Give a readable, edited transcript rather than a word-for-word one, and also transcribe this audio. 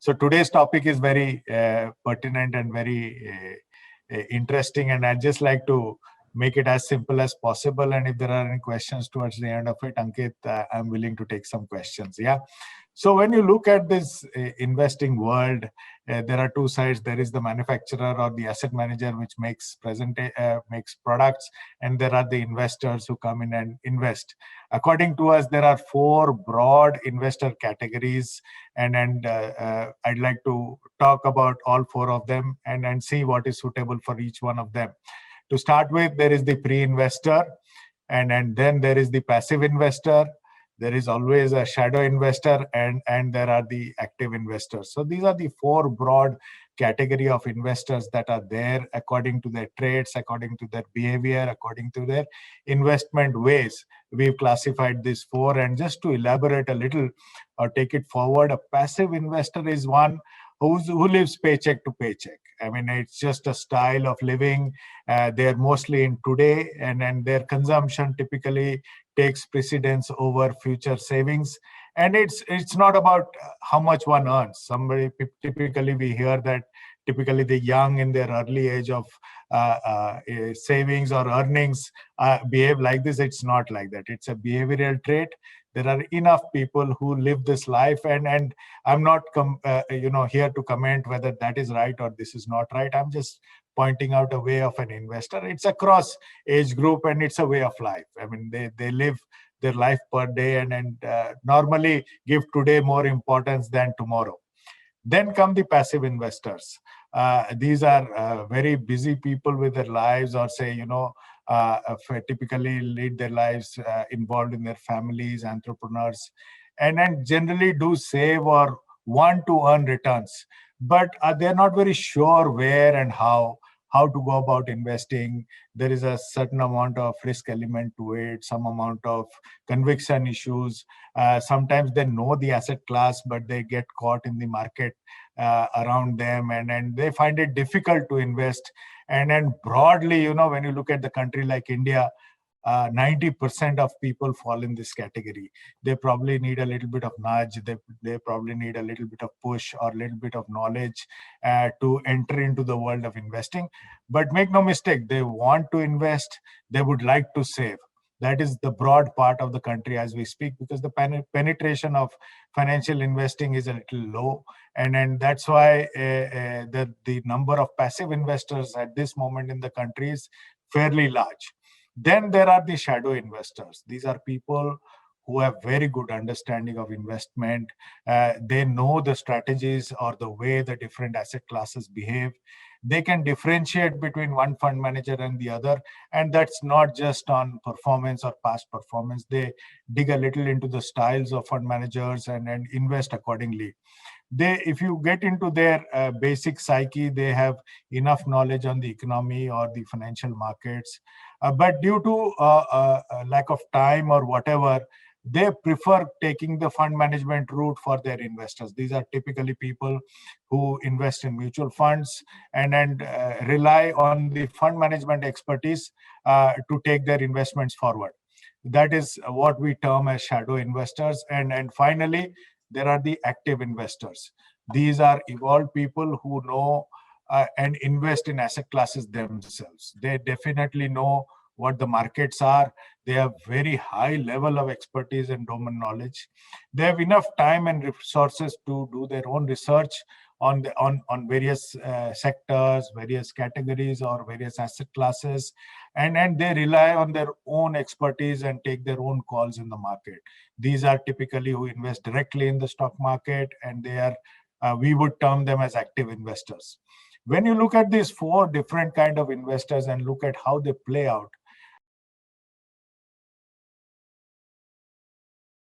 So today's topic is very pertinent and very interesting, and I'd just like to make it as simple as possible. And if there are any questions towards the end of it, Ankit, I'm willing to take some questions. Yeah. So when you look at this investing world, there are two sides. There is the manufacturer or the asset manager, which makes products, and there are the investors who come in and invest. According to us, there are four broad investor categories, and I'd like to talk about all four of them and see what is suitable for each one of them. To start with, there is the pre-investor, and then there is the passive investor. There is always a shadow investor, and there are the active investors. So these are the four broad category of investors that are there according to their traits, according to their behavior, according to their investment ways. We've classified these four, and just to elaborate a little or take it forward, a passive investor is one who lives paycheck to paycheck. I mean, it's just a style of living. They're mostly in today, and their consumption typically takes precedence over future savings. And it's not about how much one earns. Typically we hear that typically the young in their early age of savings or earnings behave like this. It's not like that. It's a behavioral trait. There are enough people who live this life, and I'm not here to comment whether that is right or this is not right. I'm just pointing out a way of an investor. It's across age group, and it's a way of life. I mean, they live their life per day, and normally give today more importance than tomorrow. Then come the passive investors. These are very busy people with their lives, or say, typically lead their lives involved in their families, entrepreneurs, and generally do save or want to earn returns. But they're not very sure where and how to go about investing. There is a certain amount of risk element to it, some amount of conviction issues. Sometimes they know the asset class, but they get caught in the market around them, and they find it difficult to invest. And then broadly, when you look at the country like India, 90% of people fall in this category. They probably need a little bit of nudge. They probably need a little bit of push or a little bit of knowledge to enter into the world of investing. But make no mistake, they want to invest. They would like to save. That is the broad part of the country as we speak, because the penetration of financial investing is a little low. And that's why the number of passive investors at this moment in the country is fairly large. Then there are the shadow investors. These are people who have very good understanding of investment. They know the strategies or the way the different asset classes behave. They can differentiate between one fund manager and the other. And that's not just on performance or past performance. They dig a little into the styles of fund managers and invest accordingly. If you get into their basic psyche, they have enough knowledge on the economy or the financial markets. But due to lack of time or whatever, they prefer taking the fund management route for their investors. These are typically people who invest in mutual funds and rely on the fund management expertise to take their investments forward. That is what we term as shadow investors. And finally, there are the active investors. These are evolved people who know and invest in asset classes themselves. They definitely know what the markets are. They have very high level of expertise and domain knowledge. They have enough time and resources to do their own research on various sectors, various categories, or various asset classes, and they rely on their own expertise and take their own calls in the market. These are typically who invest directly in the stock market, and they are we would term them as active investors. When you look at these four different kind of investors and look at how they play out,